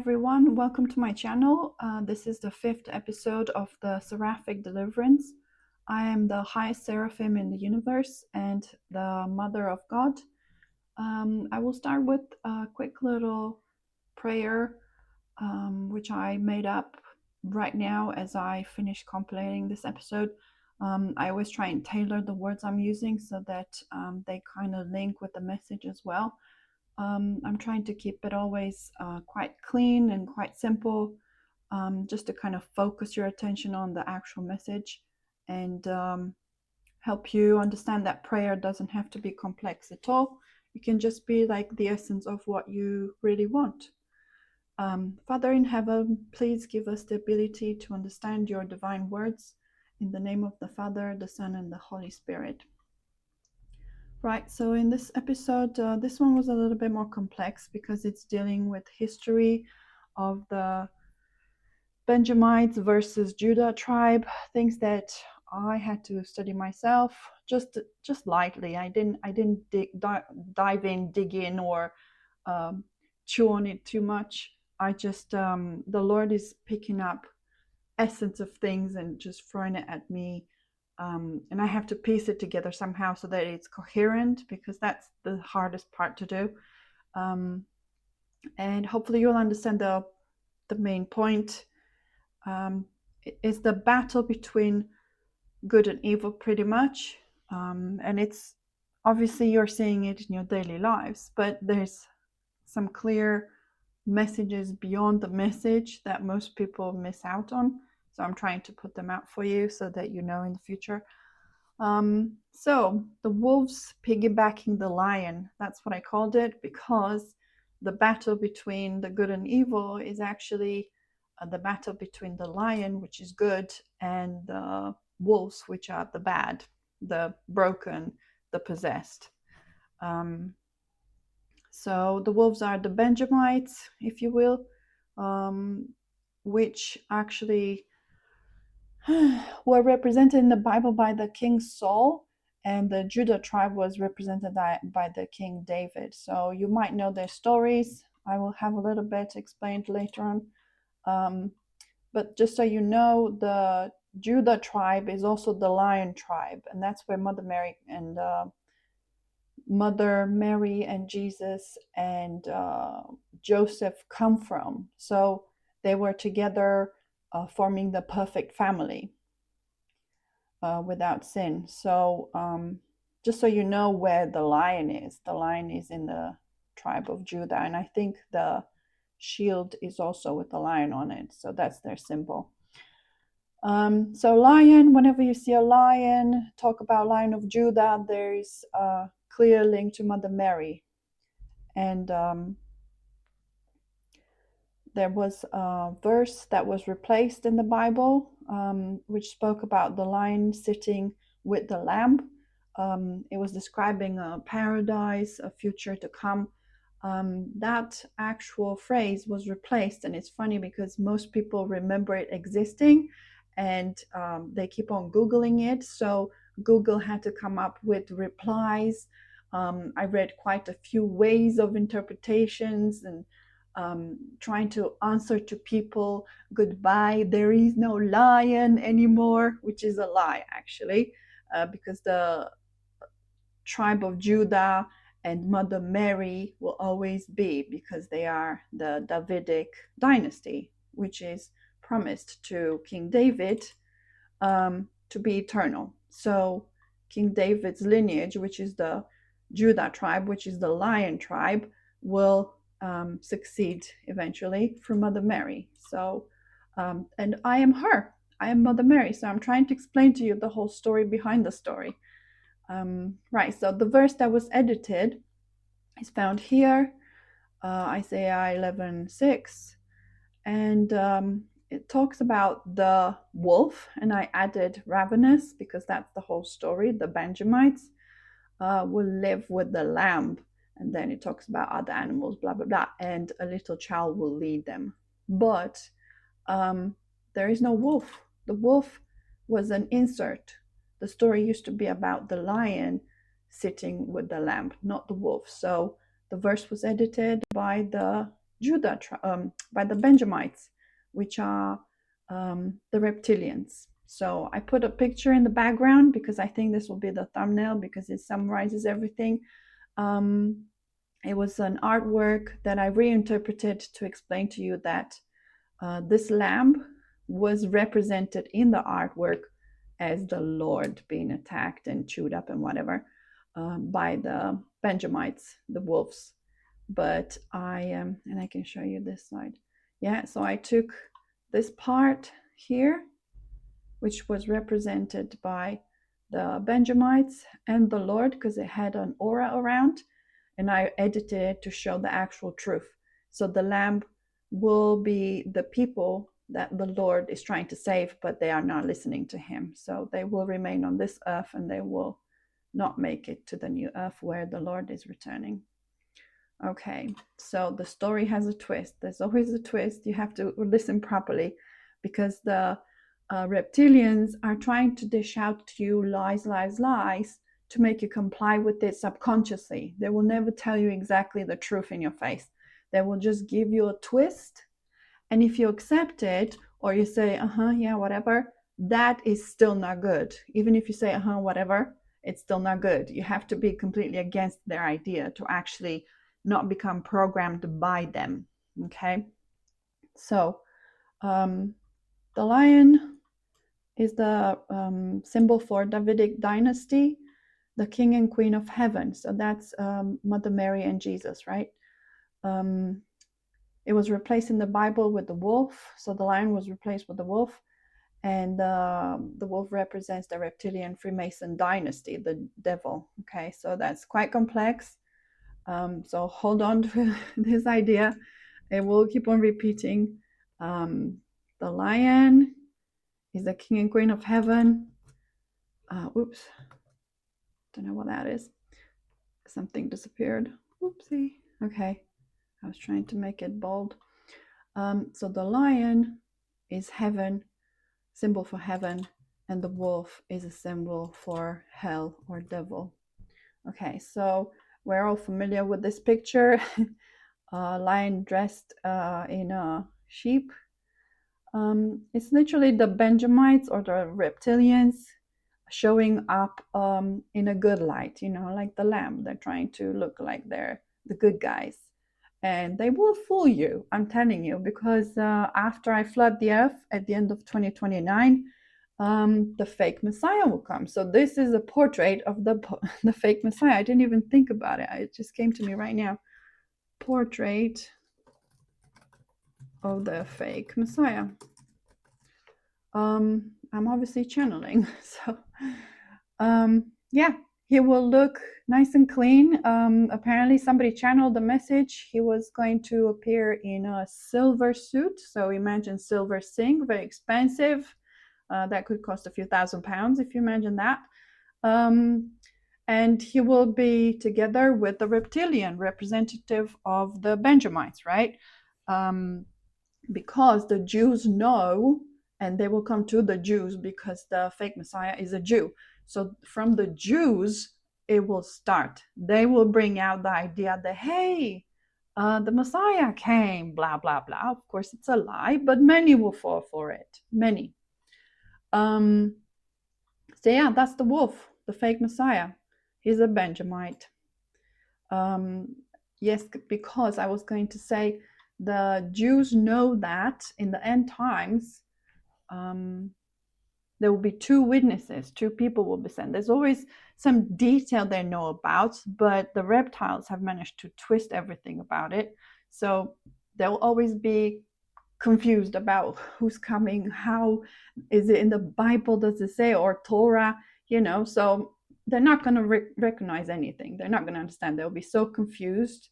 everyone, welcome to my channel. This is the 5th episode of the Seraphic Deliverance. I am the highest seraphim in the universe and the Mother of God. I will start with a quick little prayer, which I made up right now as I finish compilating this episode. I always try and tailor the words I'm using so that they kind of link with the message as well. I'm trying to keep it always quite clean and quite simple, just to kind of focus your attention on the actual message and help you understand that prayer doesn't have to be complex at all. It can just be like the essence of what you really want. Father in heaven, please give us the ability to understand your divine words. In the name of the Father, the Son, and the Holy Spirit. Right, so in this episode, this one was a little bit more complex because it's dealing with history of the Benjamites versus Judah tribe, things that I had to study myself just lightly. I didn't dig in, or chew on it too much. I just the Lord is picking up essence of things and just throwing it at me. And I have to piece it together somehow so that it's coherent, because that's the hardest part to do. And hopefully you'll understand the main point. It's the battle between good and evil, pretty much. And it's obviously you're seeing it in your daily lives, but there's some clear messages beyond the message that most people miss out on. So I'm trying to put them out for you so that you know in the future. So the wolves piggybacking the lion, that's what I called it, because the battle between the good and evil is actually the battle between the lion, which is good, and the wolves, which are the bad, the broken, the possessed. So the wolves are the Benjamites, if you will, which actually were represented in the Bible by the King Saul, and the Judah tribe was represented by the King David. So you might know their stories. I will have a little bit explained later on. But just so you know, the Judah tribe is also the lion tribe, and that's where Mother Mary and Jesus and Joseph come from. So they were together, forming the perfect family without sin. So just so you know where the lion is in the tribe of Judah, and I think the shield is also with the lion on it, so that's their symbol. So lion, whenever you see a lion, talk about Lion of Judah, there is a clear link to Mother Mary. And there was a verse that was replaced in the Bible, which spoke about the lion sitting with the lamb. It was describing a paradise, a future to come. That actual phrase was replaced, and it's funny because most people remember it existing, and they keep on Googling it. So Google had to come up with replies. I read quite a few ways of interpretations and trying to answer to people, goodbye, there is no lion anymore, which is a lie actually, because the tribe of Judah and Mother Mary will always be, because they are the Davidic dynasty, which is promised to King David to be eternal. So King David's lineage, which is the Judah tribe, which is the lion tribe, will succeed eventually through Mother Mary. So and I am her, I am Mother Mary, so I'm trying to explain to you the whole story behind the story. Right, so the verse that was edited is found here, Isaiah 11:6, and it talks about the wolf, and I added ravenous because that's the whole story. The Benjamites will live with the lamb, and then it talks about other animals, blah blah blah, and a little child will lead them. But there is no wolf. The wolf was an insert. The story used to be about the lion sitting with the lamb, not the wolf. So the verse was edited by the Judah, by the Benjamites, which are the reptilians. So I put a picture in the background because I think this will be the thumbnail because it summarizes everything. It was an artwork that I reinterpreted to explain to you that this lamb was represented in the artwork as the Lord being attacked and chewed up and whatever by the Benjamites, the wolves. But and I can show you this side. Yeah, so I took this part here, which was represented by the Benjamites and the Lord because it had an aura around, and I edited it to show the actual truth. So the lamb will be the people that the Lord is trying to save, but they are not listening to him. So they will remain on this earth and they will not make it to the new earth where the Lord is returning. Okay, so the story has a twist. There's always a twist. You have to listen properly because the reptilians are trying to dish out to you lies, lies, lies to make you comply with it subconsciously. They will never tell you exactly the truth in your face. They will just give you a twist. And if you accept it or you say, yeah, whatever, that is still not good. Even if you say, whatever, it's still not good. You have to be completely against their idea to actually not become programmed by them. Okay, so the lion is the symbol for Davidic dynasty, the king and queen of heaven. So that's Mother Mary and Jesus, right? It was replaced in the Bible with the wolf. So the lion was replaced with the wolf, and the wolf represents the reptilian Freemason dynasty, the devil. Okay, so that's quite complex. So hold on to this idea. It will keep on repeating. The lion is the king and queen of heaven. Oops. Don't know what that is. Something disappeared. Oopsie. Okay. I was trying to make it bold. So the lion is heaven, symbol for heaven, and the wolf is a symbol for hell or devil. Okay, so we're all familiar with this picture. A lion dressed in a sheep. It's literally the Benjamites or the reptilians showing up in a good light, like the lamb. They're trying to look like they're the good guys. And they will fool you, I'm telling you, because after I flood the earth at the end of 2029, the fake Messiah will come. So this is a portrait of the fake Messiah. I didn't even think about it. It just came to me right now. Portrait of the fake Messiah. I'm obviously channeling. So yeah, he will look nice and clean. Apparently somebody channeled the message. He was going to appear in a silver suit. So imagine silver sing, very expensive. That could cost a few £1,000s if you imagine that. And he will be together with the reptilian representative of the Benjamites, right? Because the Jews know, and they will come to the Jews because the fake Messiah is a Jew. So from the Jews, it will start. They will bring out the idea that, hey, the Messiah came, blah, blah, blah. Of course, it's a lie, but many will fall for it. Many. So yeah, that's the wolf, the fake Messiah. He's a Benjamite. Yes, because I was going to say the Jews know that in the end times, there will be two witnesses, two people will be sent. There's always some detail they know about, but the reptiles have managed to twist everything about it. So they'll always be confused about who's coming, how is it in the Bible, does it say, or Torah, so they're not going to recognize anything. They're not going to understand. They'll be so confused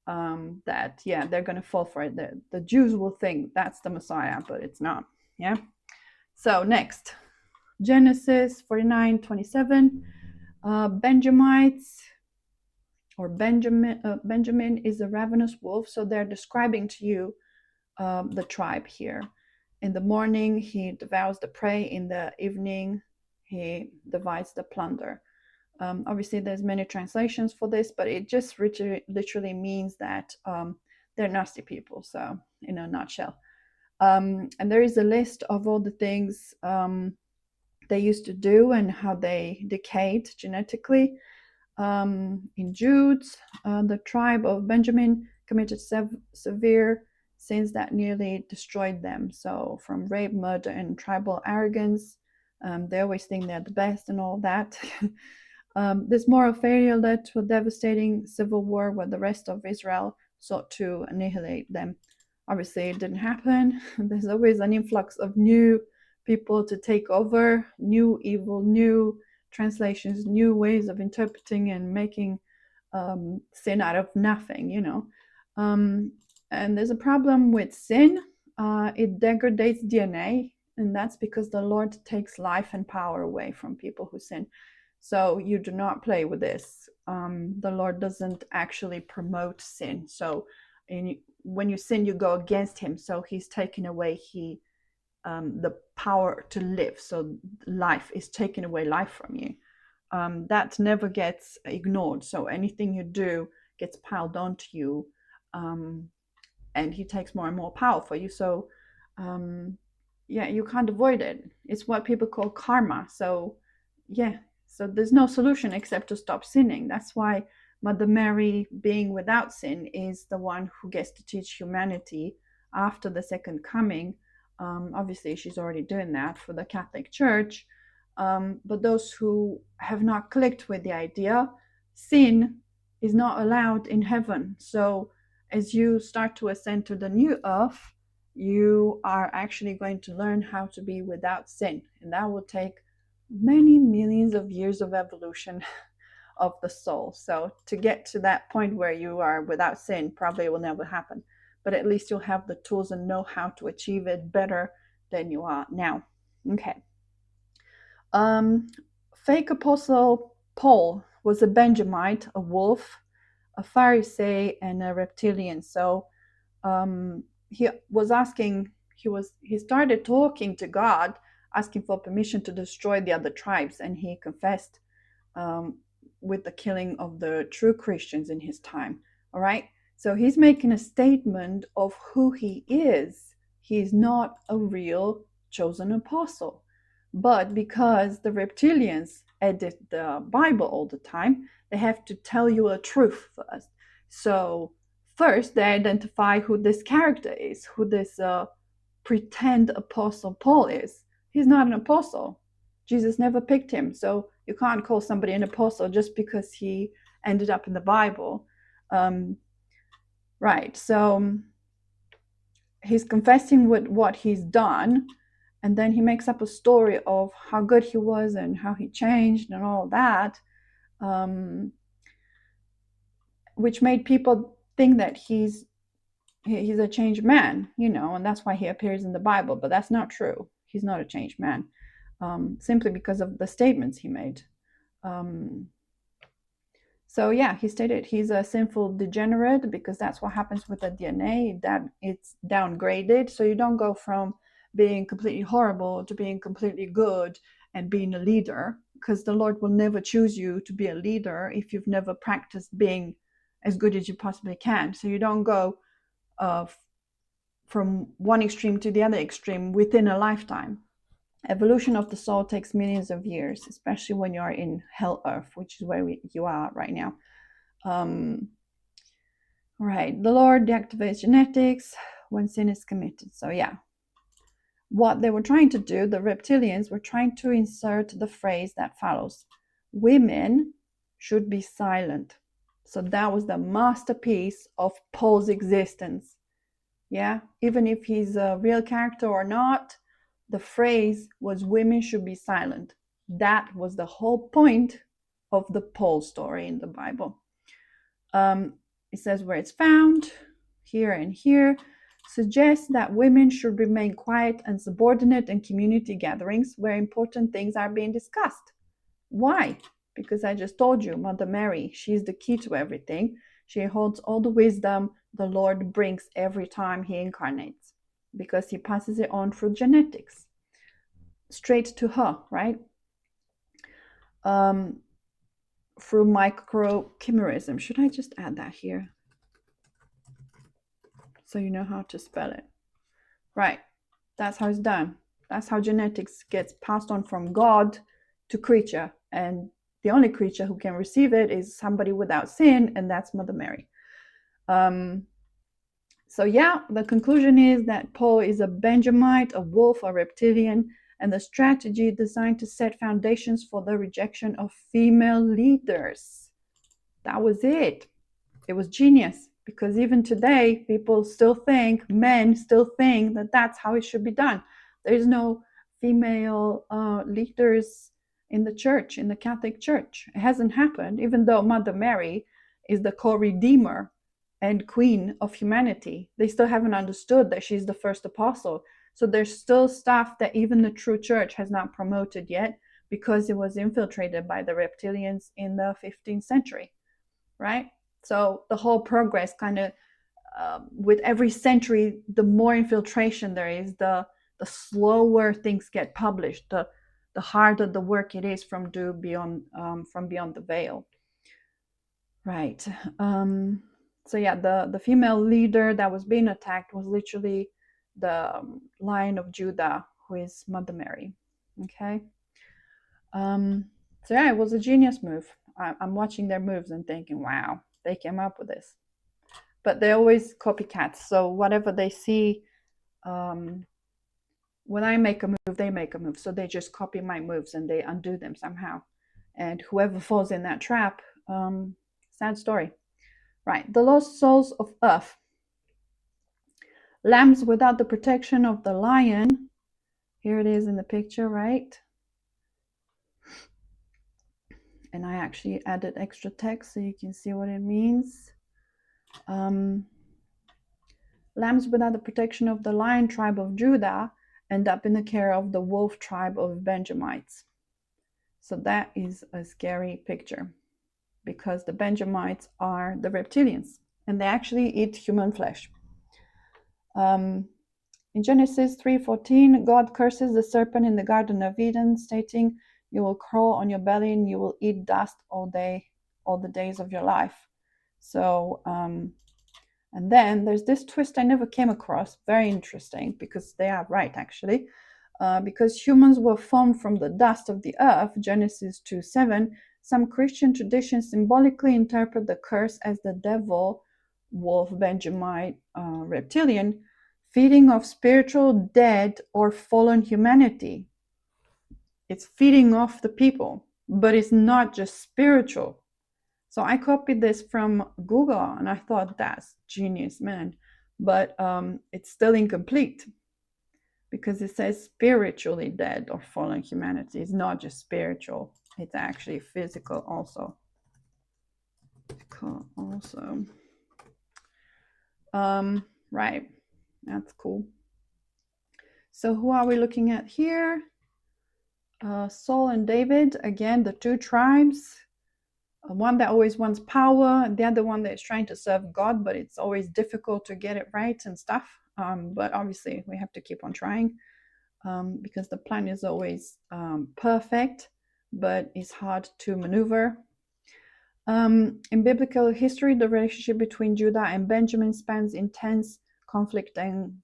that, yeah, they're going to fall for it. The Jews will think that's the Messiah, but it's not. Yeah. So next, Genesis 49:27. Benjamites or Benjamin is a ravenous wolf. So they're describing to you the tribe here. In the morning, he devours the prey. In the evening, he divides the plunder. Obviously, there's many translations for this, but it just literally means that they're nasty people. So, in a nutshell. And there is a list of all the things they used to do and how they decayed genetically. In Jude, the tribe of Benjamin committed severe sins that nearly destroyed them. So, from rape, murder, and tribal arrogance, they always think they're the best and all that. This moral failure led to a devastating civil war where the rest of Israel sought to annihilate them. Obviously, it didn't happen. There's always an influx of new people to take over, new evil, new translations, new ways of interpreting and making sin out of nothing, you know. And there's a problem with sin. It degrades DNA, and that's because the Lord takes life and power away from people who sin. So you do not play with this. The Lord doesn't actually promote sin. So when you sin, you go against him. So he's taken away the power to live. So life is taken away life from you. That never gets ignored. So anything you do gets piled onto you, and he takes more and more power for you. So yeah, you can't avoid it. It's what people call karma. So yeah, so there's no solution except to stop sinning. That's why Mother Mary, being without sin, is the one who gets to teach humanity after the second coming. Obviously, she's already doing that for the Catholic Church. But those who have not clicked with the idea, sin is not allowed in heaven. So as you start to ascend to the new earth, you are actually going to learn how to be without sin. And that will take many millions of years of evolution of the soul. So to get to that point where you are without sin probably will never happen. But at least you'll have the tools and know how to achieve it better than you are now. Okay. Fake Apostle Paul was a Benjamite, a wolf, a Pharisee, and a reptilian. So he was asking, he started talking to God, asking for permission to destroy the other tribes, and he confessed with the killing of the true Christians in his time. All right, so he's making a statement of who he is. He's not a real chosen apostle. But because the reptilians edit the Bible all the time, they have to tell you a truth first. So first they identify who this character is, who this pretend apostle Paul is. He's not an apostle. Jesus never picked him. So you can't call somebody an apostle just because he ended up in the Bible. Right, so he's confessing with what he's done, and then he makes up a story of how good he was and how he changed and all that, which made people think that he's a changed man, you know, and that's why he appears in the Bible. But that's not true. He's not a changed man, simply because of the statements he made. So yeah, he stated he's a sinful degenerate because that's what happens with the DNA, that it's downgraded. So you don't go from being completely horrible to being completely good and being a leader, because the Lord will never choose you to be a leader if you've never practiced being as good as you possibly can. So you don't go from one extreme to the other extreme within a lifetime. Evolution of the soul takes millions of years, especially when you are in hell earth, which is where you are right now. Right, the Lord deactivates genetics when sin is committed. So yeah, what they were trying to do, the reptilians were trying to insert the phrase that follows: women should be silent. So that was the masterpiece of Paul's existence. Yeah, even if he's a real character or not, the phrase was women should be silent. That was the whole point of the Paul story in the Bible. It says where it's found, here and here, suggests that women should remain quiet and subordinate in community gatherings where important things are being discussed. Why? Because I just told you, Mother Mary, she's the key to everything. She holds all the wisdom the Lord brings every time he incarnates, because he passes it on through genetics, straight to her, right? Through microchimerism. Should I just add that here? so you know how to spell it. Right, that's how it's done. That's how genetics gets passed on from God to creature, and the only creature who can receive it is somebody without sin, and that's Mother Mary. So yeah, the conclusion is that Paul is a Benjamite, a wolf, a reptilian, and the strategy designed to set foundations for the rejection of female leaders. That was it. It was genius, because even today, people still think, men still think that that's how it should be done. There's no female leaders in the church, in the Catholic Church. It hasn't happened, even though Mother Mary is the co-redeemer and queen of humanity. They still haven't understood that she's the first apostle. So there's still stuff that even the true church has not promoted yet, because it was infiltrated by the reptilians in the 15th century, right? So the whole progress kind of, with every century, the more infiltration there is, the slower things get published, the harder the work it is from beyond the veil, right? So yeah, the female leader that was being attacked was literally the Lion of Judah, who is Mother Mary. Okay. So yeah, it was a genius move. I'm watching their moves and thinking, wow, they came up with this. But they're always copycats. So whatever they see, when I make a move, they make a move. So they just copy my moves and they undo them somehow. And whoever falls in that trap, sad story. Right, the lost souls of earth. Lambs without the protection of the lion. Here it is in the picture, right? And I actually added extra text so you can see what it means. Lambs without the protection of the lion tribe of Judah end up in the care of the wolf tribe of Benjamites. So that is a scary picture, because the Benjamites are the reptilians, and they actually eat human flesh. In Genesis 3:14, God curses the serpent in the Garden of Eden, stating, "You will crawl on your belly and you will eat dust all the days of your life." So, and then there's this twist I never came across, very interesting, because they are right, actually. Because humans were formed from the dust of the earth, Genesis 2:7, some Christian traditions symbolically interpret the curse as the devil, wolf, Benjamite, reptilian, feeding off spiritual dead or fallen humanity. It's feeding off the people, but it's not just spiritual. So I copied this from Google and I thought, that's genius, man. But it's still incomplete, because it says spiritually dead or fallen humanity. It's not just spiritual, it's actually physical also. Right, that's cool. So who are we looking at here? Saul and David, again, the two tribes. One that always wants power, and the other one that is trying to serve God, but it's always difficult to get it right and stuff. But obviously we have to keep on trying, because the plan is always perfect, but it's hard to maneuver. In biblical history, the relationship between Judah and Benjamin spans intense conflict and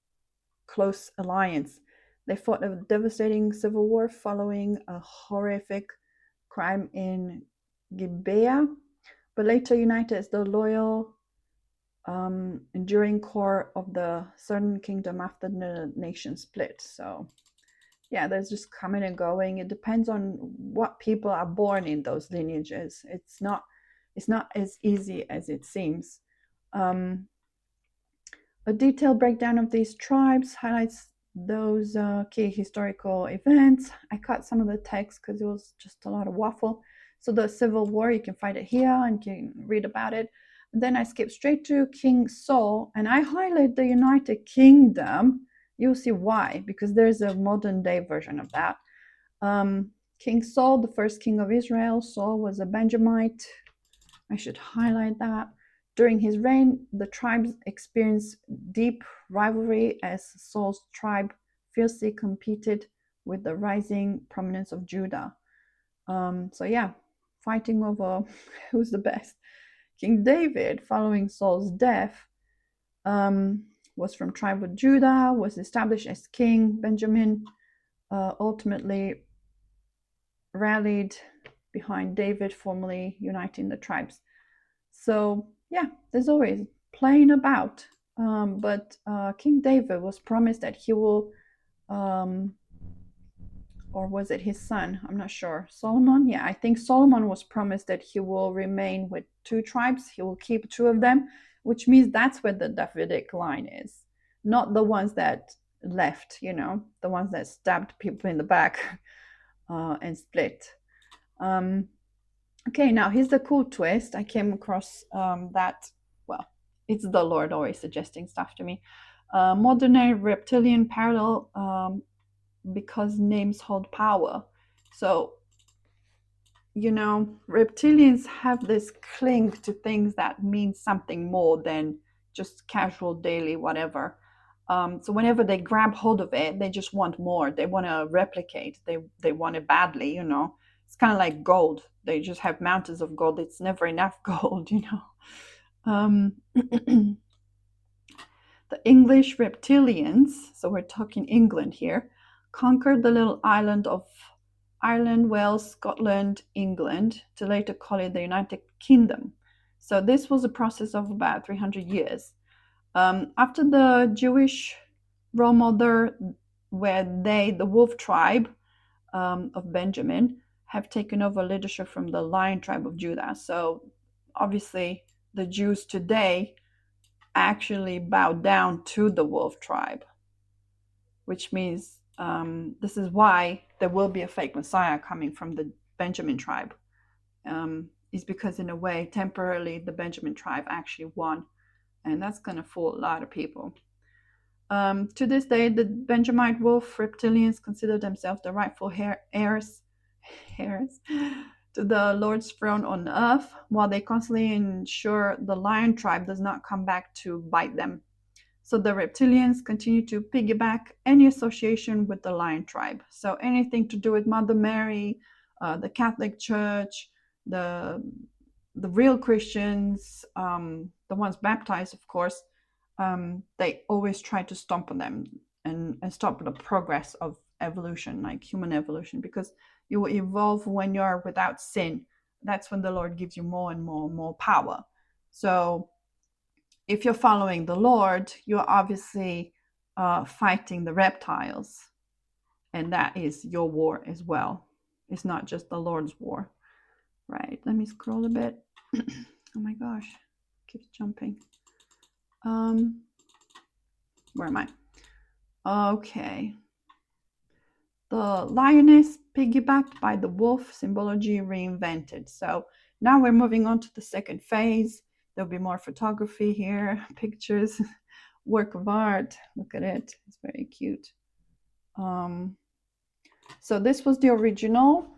close alliance. They fought a devastating civil war following a horrific crime in Gibeah, but later united as the loyal, enduring core of the southern kingdom after the nation split. So yeah, there's just coming and going. It depends on what people are born in those lineages. It's not as easy as it seems. A detailed breakdown of these tribes highlights those key historical events. I cut some of the text because it was just a lot of waffle. So the Civil War, you can find it here and you can read about it. And then I skip straight to King Saul, and I highlight the United Kingdom. You'll see why, because there's a modern day version of that. King Saul, the first king of Israel. Saul was a Benjamite. I should highlight that. During his reign, the tribes experienced deep rivalry as Saul's tribe fiercely competed with the rising prominence of Judah. So yeah, fighting over who's the best. King David, following Saul's death, was from tribe of Judah, was established as king. Benjamin ultimately rallied behind David, formally uniting the tribes. So yeah, there's always playing about. But King David was promised that he will, or was it his son? I'm not sure. Solomon? Yeah, I think Solomon was promised that he will remain with 2 tribes. He will keep 2 of them, which means that's where the Davidic line is, not the ones that left, the ones that stabbed people in the back and split. Okay, now here's the cool twist. I came across that, well, it's the Lord always suggesting stuff to me. Modern reptilian parallel, because names hold power. So, reptilians have this cling to things that mean something more than just casual daily whatever. So whenever they grab hold of it, they just want more. They want to replicate. They want it badly, It's kind of like gold. They just have mountains of gold. It's never enough gold, The English reptilians, so we're talking England here, conquered the little island of Ireland, Wales, Scotland, England, to later call it the United Kingdom. So this was a process of about 300 years. After the Jewish Rome Mother, where the wolf tribe of Benjamin, have taken over leadership from the lion tribe of Judah. So obviously the Jews today actually bow down to the wolf tribe, which means this is why there will be a fake Messiah coming from the Benjamin tribe. Is because in a way, temporarily, the Benjamin tribe actually won. And that's going to fool a lot of people. To this day, the Benjamite wolf reptilians consider themselves the rightful heirs to the Lord's throne on earth, while they constantly ensure the lion tribe does not come back to bite them. So the reptilians continue to piggyback any association with the lion tribe. So anything to do with Mother Mary, the Catholic Church, the real Christians, the ones baptized, of course, they always try to stomp on them and stop the progress of evolution, like human evolution, because you will evolve when you're without sin. That's when the Lord gives you more and more power. So if you're following the Lord, you're obviously fighting the reptiles, and that is your war as well. It's not just the Lord's war. Right, let me scroll a bit. Oh my gosh, it keeps jumping. Where am I? Okay. The lioness piggybacked by the wolf, symbology reinvented. So now we're moving on to the second phase. There'll be more photography here, pictures, work of art. Look at it, it's very cute. So this was the original.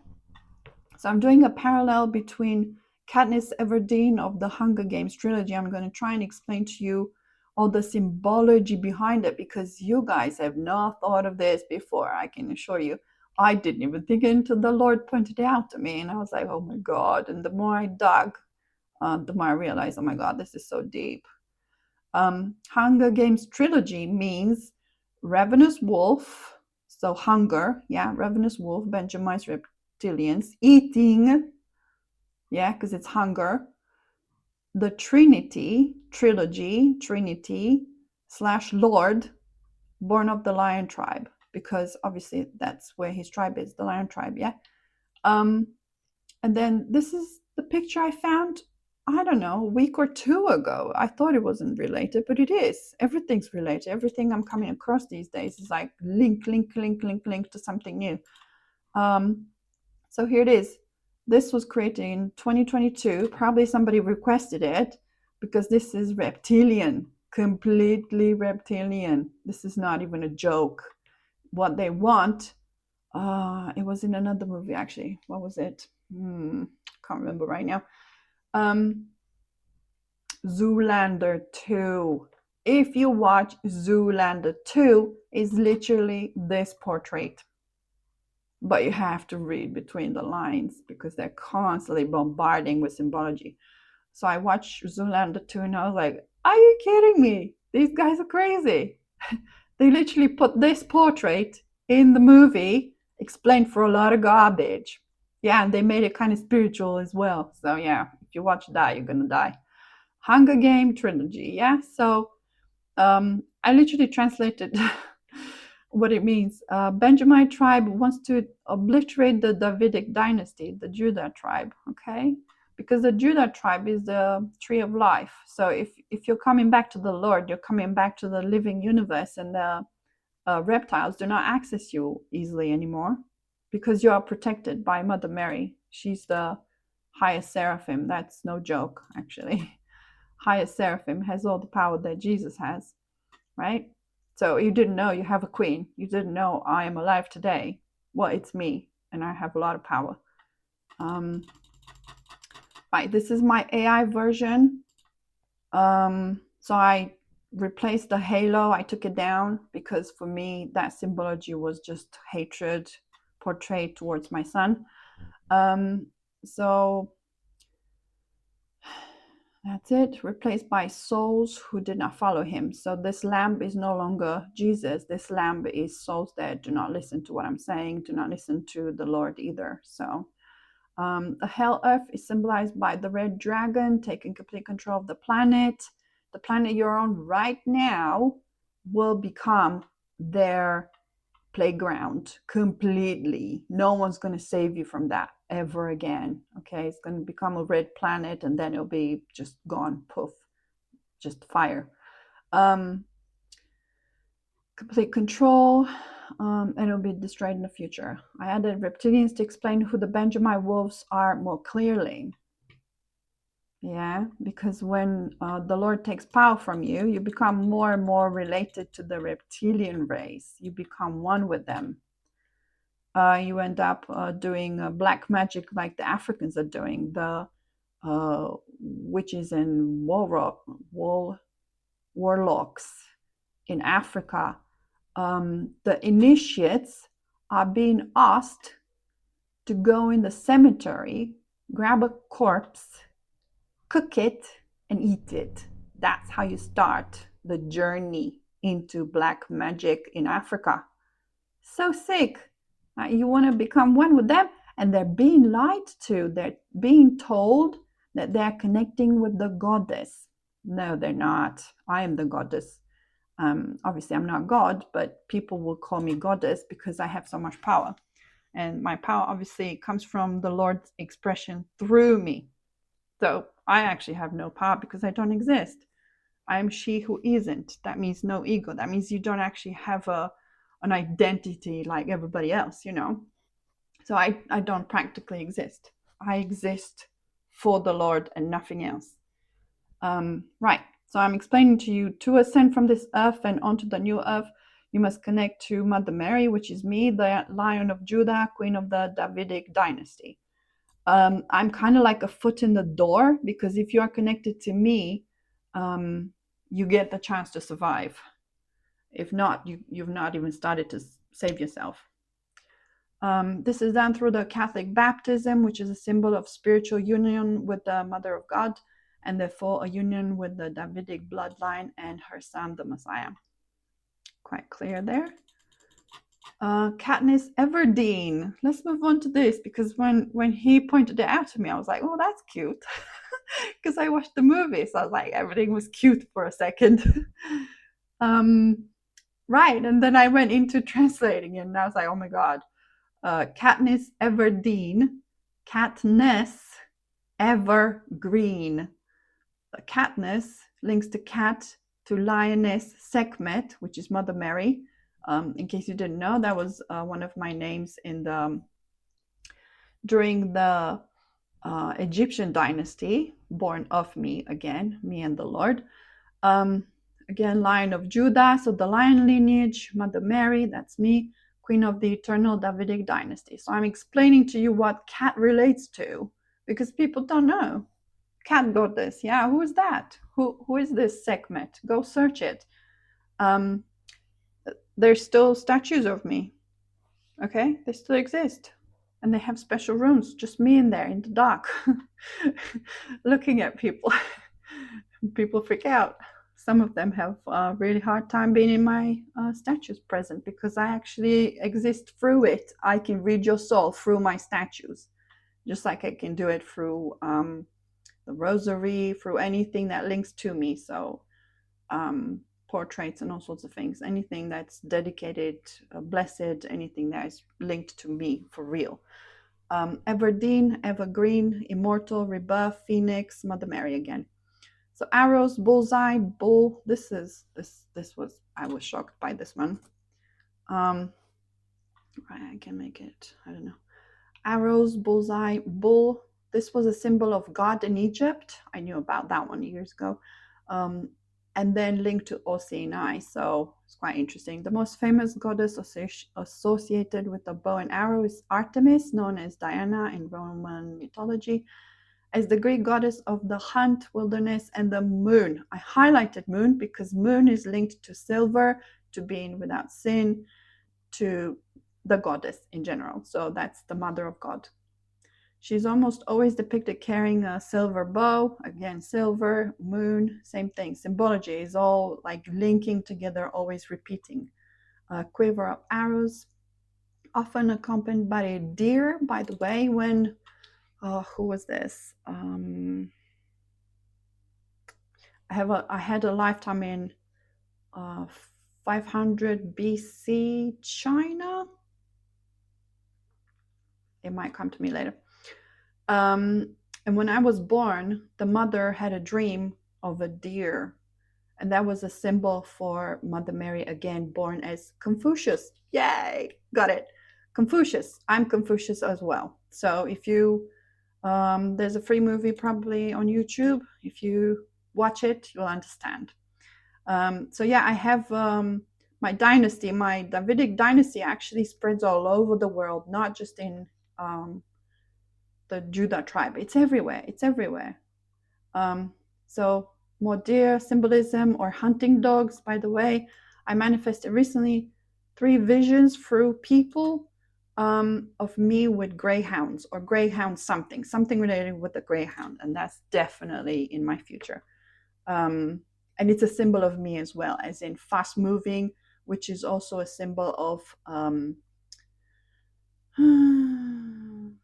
So I'm doing a parallel between Katniss Everdeen of the Hunger Games trilogy. I'm going to try and explain to you all the symbology behind it, because you guys have not thought of this before. I can assure you, I didn't even think it until the Lord pointed it out to me, and I was like, oh my God. And the more I dug, the more I realized, oh my God, this is so deep. Hunger Games trilogy means ravenous wolf, so hunger, yeah, ravenous wolf, Benjamin's reptilians, eating, yeah, because it's hunger. The Trinity, trilogy, Trinity / Lord, born of the lion tribe, because obviously that's where his tribe is, the lion tribe, yeah. And then this is the picture I found, I don't know, a week or 2 ago. I thought it wasn't related, but it is. Everything's related. Everything I'm coming across these days is like link to something new. So here it is. This was created in 2022. Probably somebody requested it, because this is reptilian, completely reptilian. This is not even a joke. What they want, it was in another movie actually. What was it? Can't remember right now. Zoolander 2. If you watch Zoolander 2, it's literally this portrait. But you have to read between the lines, because they're constantly bombarding with symbology. So I watched Zoolander 2 and I was like, are you kidding me? These guys are crazy. They literally put this portrait in the movie, explained for a lot of garbage. Yeah, and they made it kind of spiritual as well. So yeah, if you watch that, you're gonna die. Hunger Game trilogy. Yeah, so I literally translated what it means. Benjamite tribe wants to obliterate the Davidic dynasty, the Judah tribe. Okay, because the Judah tribe is the tree of life. So if you're coming back to the Lord, you're coming back to the living universe, and the reptiles do not access you easily anymore because you are protected by Mother Mary. She's the highest seraphim. That's no joke, actually. Highest seraphim has all the power that Jesus has, right? So you didn't know you have a queen. You didn't know I am alive today. Well, it's me, and I have a lot of power. Right, this is my AI version. So I replaced the halo. I took it down because for me that symbology was just hatred portrayed towards my son. So that's it, replaced by souls who did not follow him. So this lamb is no longer Jesus. This lamb is souls that do not listen to what I'm saying, do not listen to the Lord either. So the hell earth is symbolized by the red dragon taking complete control of the planet. The planet you're on right now will become their playground completely. No one's going to save you from that ever again. Okay, it's going to become a red planet, and then it'll be just gone, poof, just fire. Complete control, and it'll be destroyed in the future. I added reptilians to explain who the Benjamite wolves are more clearly. Yeah, because when the Lord takes power from you, you become more and more related to the reptilian race. You become one with them. You end up doing black magic like the Africans are doing, the witches and warlocks in Africa. The initiates are being asked to go in the cemetery, grab a corpse, cook it, and eat it. That's how you start the journey into black magic in Africa. So sick. You want to become one with them, and they're being lied to. They're being told that they're connecting with the goddess. No, they're not. I am the goddess. Obviously, I'm not God, but people will call me goddess because I have so much power. And my power obviously comes from the Lord's expression through me. So I actually have no power because I don't exist. I am she who isn't. That means no ego. That means you don't actually have an identity like everybody else, you know. So I don't practically exist. I exist for the Lord and nothing else. Right. So I'm explaining to you, to ascend from this earth and onto the new earth, you must connect to Mother Mary, which is me, the Lion of Judah, Queen of the Davidic dynasty. I'm kind of like a foot in the door, because if you are connected to me, you get the chance to survive. If not, you've not even started to save yourself. This is done through the Catholic baptism, which is a symbol of spiritual union with the Mother of God, and therefore a union with the Davidic bloodline and her son, the Messiah. Quite clear there. Katniss Everdeen. Let's move on to this, because when he pointed it out to me, I was like, oh, that's cute. Because I watched the movie, so I was like, everything was cute for a second. Right, and then I went into translating it, and I was like, oh my god. Katniss Everdeen. Katniss Evergreen. Katniss links to cat, to lioness, Sekhmet, which is Mother Mary. In case you didn't know, that was one of my names in during the Egyptian dynasty, born of me again, me and the Lord. Again, Lion of Judah, so the lion lineage, Mother Mary, that's me, Queen of the eternal Davidic dynasty. So I'm explaining to you what cat relates to, because people don't know. Cat goddess, yeah, who is that? Who is this Sekhmet? Go search it. There's still statues of me. Okay, they still exist, and they have special rooms, just me in there in the dark, looking at people. People freak out. some of them have a really hard time being in my statues present, because I actually exist through it. I can read your soul through my statues, just like I can do it through the rosary, through anything that links to me. So portraits and all sorts of things, anything that's dedicated, blessed, anything that is linked to me for real. Everdeen, Evergreen, Immortal, Rebirth, Phoenix, Mother Mary again. So arrows, bullseye, bull. This was, I was shocked by this one. Right, I can make it, I don't know. Arrows, bullseye, bull. This was a symbol of God in Egypt. I knew about that one years ago. And then linked to Oceani. So it's quite interesting. The most famous goddess associated with the bow and arrow is Artemis, known as Diana in Roman mythology, as the Greek goddess of the hunt, wilderness, and the moon. I highlighted moon because moon is linked to silver, to being without sin, to the goddess in general. So that's the mother of God. She's almost always depicted carrying a silver bow. Again, silver, moon, same thing. Symbology is all like linking together, always repeating. A quiver of arrows, often accompanied by a deer, by the way, when who was this? I had a lifetime in 500 BC China. It might come to me later. And when I was born, the mother had a dream of a deer, and that was a symbol for Mother Mary, again, born as Confucius. Yay, got it. Confucius. I'm Confucius as well. So if you there's a free movie probably on YouTube. If you watch it, you'll understand. So yeah, I have my dynasty, my Davidic dynasty actually spreads all over the world, not just in the Judah tribe. It's everywhere. It's everywhere. So more deer symbolism, or hunting dogs. By the way, I manifested recently 3 visions through people of me with greyhounds, or greyhound something related with the greyhound, and that's definitely in my future. And it's a symbol of me as well, as in fast moving, which is also a symbol of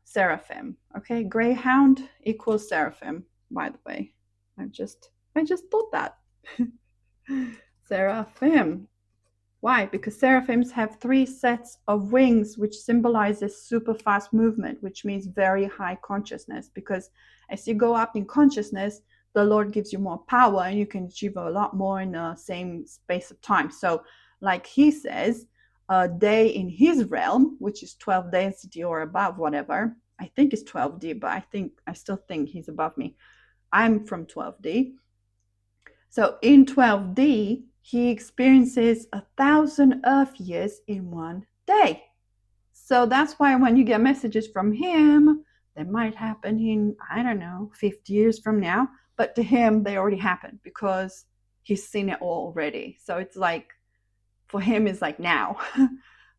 seraphim. Okay, greyhound equals seraphim, by the way. I just thought that. Seraphim. Why? Because seraphims have 3 sets of wings, which symbolizes super fast movement, which means very high consciousness. Because as you go up in consciousness, the Lord gives you more power, and you can achieve a lot more in the same space of time. So like he says, a day in his realm, which is 12 density or above, whatever. I think it's 12D, but I still think he's above me. I'm from 12D. So in 12D, he experiences 1,000 Earth years in one day. So that's why when you get messages from him, they might happen in, I don't know, 50 years from now. But to him, they already happened because he's seen it all already. So it's like, for him, it's like now.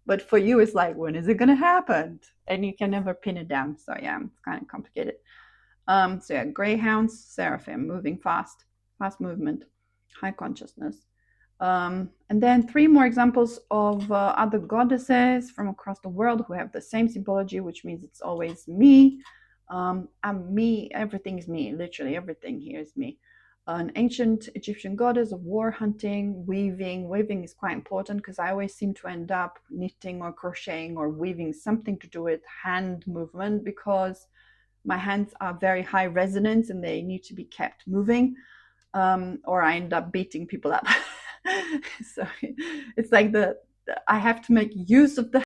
But for you, it's like, when is it going to happen? And you can never pin it down. So yeah, it's kind of complicated. So yeah, greyhounds, seraphim, moving fast movement, high consciousness. And then 3 more examples of other goddesses from across the world who have the same symbology, which means it's always me. I'm me, everything is me, literally everything here is me. An ancient Egyptian goddess of war, hunting, weaving. Weaving is quite important because I always seem to end up knitting or crocheting or weaving, something to do with hand movement, because my hands are very high resonance and they need to be kept moving, or I end up beating people up. So it's like I have to make use of the